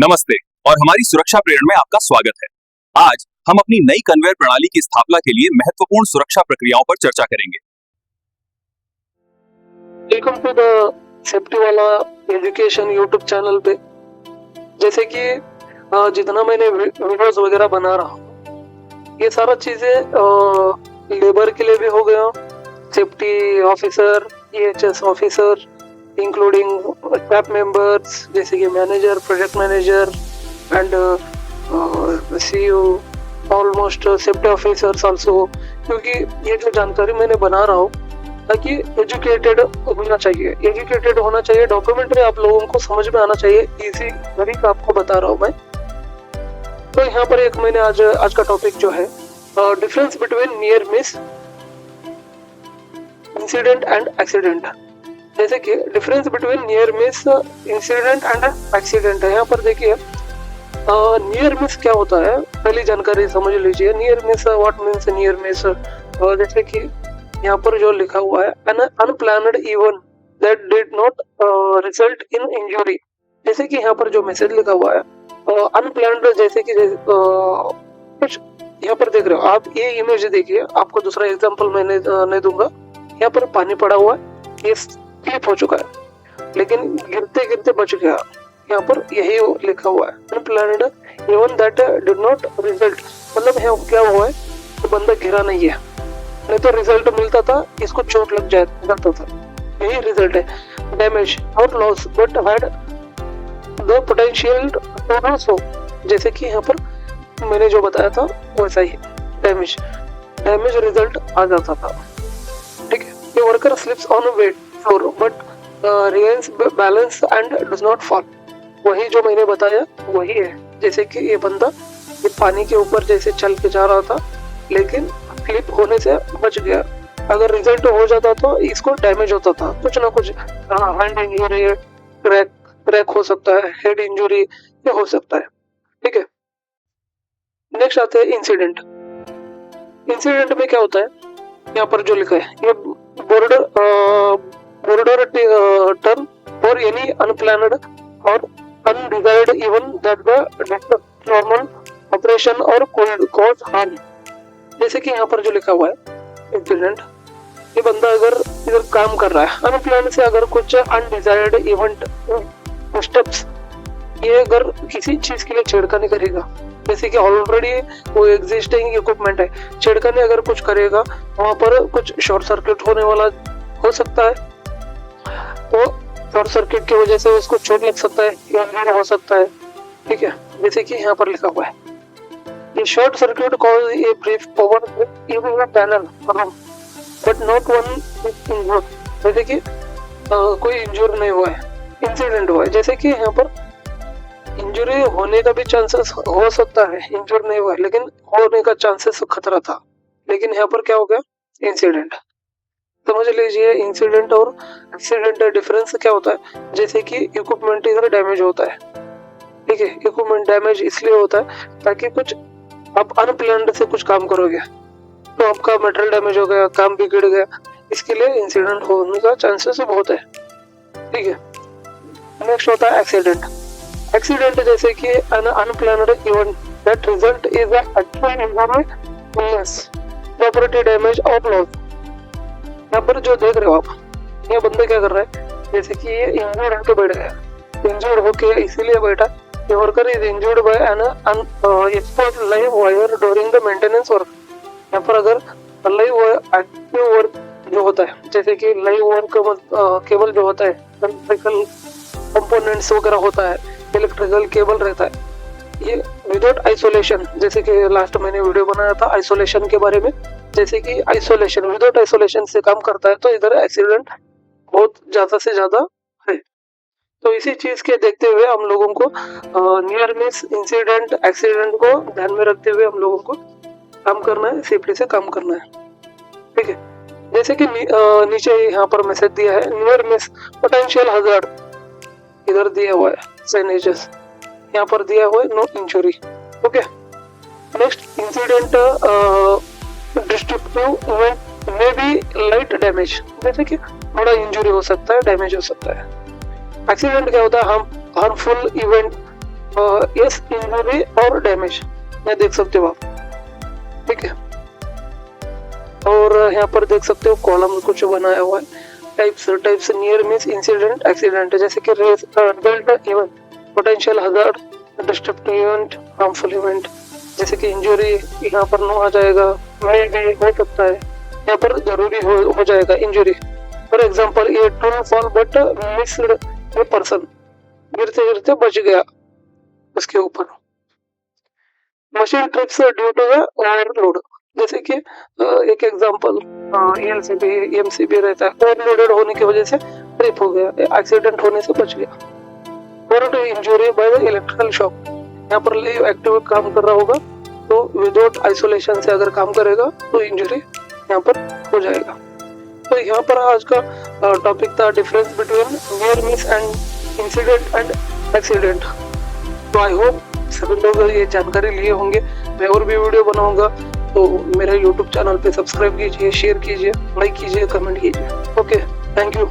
नमस्ते और हमारी सुरक्षा प्रेरणा में आपका स्वागत है। आज हम अपनी नई कन्वेयर प्रणाली की स्थापना के लिए महत्वपूर्ण सुरक्षा प्रक्रियाओं पर चर्चा करेंगे। वेलकम टू द सेफ्टी वाला एजुकेशन यूट्यूब चैनल पे। जैसे कि जितना मैंने वीडियोस वगैरह बना रहा हूँ, ये सारा चीजें लेबर के लिए भी हो गया, safety officer, EHS officer, including staff members जैसे कि manager, project manager and CEO, almost safety officers also, क्योंकि ये जो जानकारी मैंने बना रहा हूँ ताकि एजुकेटेड होना चाहिए। डॉक्यूमेंट्री आप लोगों को समझ में आना चाहिए, इजी तरीका आपको बता रहा हूँ मैं। तो यहाँ पर एक मैंने आज का टॉपिक जो है difference between near miss, incident and accident. जैसे कि difference between near miss, incident and accident है। यहाँ पर देखिए नियर मिस क्या होता है, पहली जानकारी समझ लीजिए। Near miss, what means near miss? जैसे कि यहाँ पर जो लिखा हुआ है, an unplanned event that did not result in injury. जैसे कि यहाँ पर जो मैसेज लिखा हुआ है अनप्लान्ड, जैसे कि कुछ यहाँ पर देख रहे हो आप, ये इमेज देखिए। आपको दूसरा एग्जांपल मैंने नहीं दूंगा। यहाँ पर पानी पड़ा हुआ है, ये स्लिप हो चुका है, लेकिन गिरते गिरते बच गया। यहाँ पर यही लिखा हुआ है, unplanned event that did not result. मतलब यहाँ क्या हुआ है, तो बंदा गिरा नहीं है, नहीं तो रिजल्ट मिलता था, इसको चोट लग जाता था। यही रिजल्ट है। डैमेज और loss but had the potential to do so. जैसे कि यहाँ पर मैंने जो बताया था वैसा ही डैमेज रिजल्ट आ जाता था। ठीक है। The worker slips on a wet floor but regains balance and does not fall। वही जो मैंने बताया वही है। जैसे कि ये बंदा ये पानी के ऊपर जैसे चल के जा रहा था, लेकिन स्लिप होने से बच गया। अगर रिजल्ट हो जाता तो इसको डैमेज होता था, कुछ ना कुछ हैंड इंजरी, क्रैक हो सकता है, हेड इंजरी ये हो सकता है। ठीक है। नेक्स्ट आते हैं इंसिडेंट। इंसिडेंट में क्या होता है, यहाँ पर जो लिखा है, ये border term for any unplanned or undesired event that the disrupt normal operation or could cause harm। जैसे कि यहाँ पर जो लिखा हुआ है इंसिडेंट, ये बंदा अगर इधर काम कर रहा है, अनप्लान से अगर कुछ अनडिजायर्ड इवेंट स्टेप्स, ये अगर किसी चीज के लिए छेड़खानी करेगा, जैसे कि ऑलरेडी वो एग्जिस्टिंग इक्विपमेंट है, छेड़खानी अगर कुछ करेगा, वहां पर कुछ शॉर्ट सर्किट होने वाला हो सकता है, तो शॉर्ट सर्किट की वजह से उसको चोट लग सकता है, इंजरी हो सकता है। ठीक है। जैसे कि यहाँ पर लिखा हुआ है, ये short circuit cause a brief power in the panel but not one injured. जैसे कि कोई इंजर नहीं हुआ है, इंसिडेंट हुआ है। जैसे कि यहाँ पर इंजरी होने का भी चांसेस हो सकता है, इंजर नहीं हुआ है लेकिन होने का चांसेस खतरा था, लेकिन यहाँ पर क्या हो गया, इंसिडेंट। समझ लीजिए इंसिडेंट और एक्सीडेंट डिफरेंस क्या होता है। जैसे कि इक्विपमेंट इधर डैमेज होता है, ठीक है, इक्विपमेंट डैमेज इसलिए होता है ताकि कुछ आप अनप्लान्ड से कुछ काम करोगे तो आपका मटेरियल डैमेज हो गया, काम बिगड़ गया, इसके लिए इंसिडेंट होने का चांसेस बहुत है। ठीक है। नेक्स्ट होता है एक्सीडेंट। एक्सीडेंट जैसे कि an unplanned event that result is a actual injury, illness, property damage or loss। यहाँ पर जो देख रहे हो आप, ये बंदा क्या कर रहा है, जैसे कि ये इंजर्ड होकर बैठ गया, इंजर्ड होके इसीलिए बैठा, ये worker is injured by an exposed live wire during the maintenance work. यहाँ पर अगर लाइव एक्टिव वर्क जो होता है, जैसे कि लाइव वर्क केबल जो होता है, इलेक्ट्रिकल कंपोनेंट्स वगैरह होता है, इलेक्ट्रिकल केबल रहता है, ये विदाउट आइसोलेशन, जैसे कि लास्ट मैंने वीडियो बनाया था आइसोलेशन के बारे में, जैसे कि आइसोलेशन विदाउट आइसोलेशन से काम करता है तो इधर एक्सीडेंट बहुत ज्यादा से ज्यादा है। तो इसी चीज के देखते हुए हम लोगों को नियर मिस, इंसिडेंट, एक्सीडेंट को ध्यान में रखते हुए हम लोगों को काम करना है, सेफ्टी से काम करना है। ठीक है। जैसे कि नीचे यहाँ पर मैसेज दिया है, नियर मिस पोटेंशियल हजार्ड, इधर दिया हुआ है साइनेजेस, यहाँ पर दिया हुआ है no injury. Okay. Next incident destructive event में भी लाइट डैमेज, जैसे कि बड़ा इंजरी हो सकता है, डैमेज हो सकता है। एक्सीडेंट क्या होता है, हार्मफुल इवेंट यस इंजरी और डैमेज, ये देख सकते हो आप, ठीक है। और यहाँ पर देख सकते हो कॉलम कुछ बनाया हुआ है, types near miss, incident, accident, जैसे कि result event, potential hazard, destructive event, harmful event, जैसे कि इंजरी यहाँ पर नो आ जाएगा, मे भी हो सकता है, यहाँ पर जरूरी हो जाएगा इंजरी। फॉर एग्जाम्पल ये true fall but missed a person, गिरते गिरते बच गया उसके ऊपर। Machine trips due to the overload, जैसे कि एक एग्जांपल एलसीबी एमसीबी रहता है, ओवरलोडेड होने की वजह से ट्रिप हो गया, एक्सीडेंट होने से बच गया। और injury by the electrical shock, यहाँ पर लेव एक्टिव काम कर रहा होगा तो विदाउट आइसोलेशन से अगर काम करेगा तो इंजरी यहाँ पर हो जाएगा। तो यहाँ पर आज का टॉपिक था difference between near miss and incident and accident. तो आई होप सभी लोग ये जानकारी लिए होंगे। मैं और भी वीडियो बनाऊंगा, तो मेरे YouTube चैनल पे सब्सक्राइब कीजिए, शेयर कीजिए, लाइक कीजिए, कमेंट कीजिए। Okay, thank you.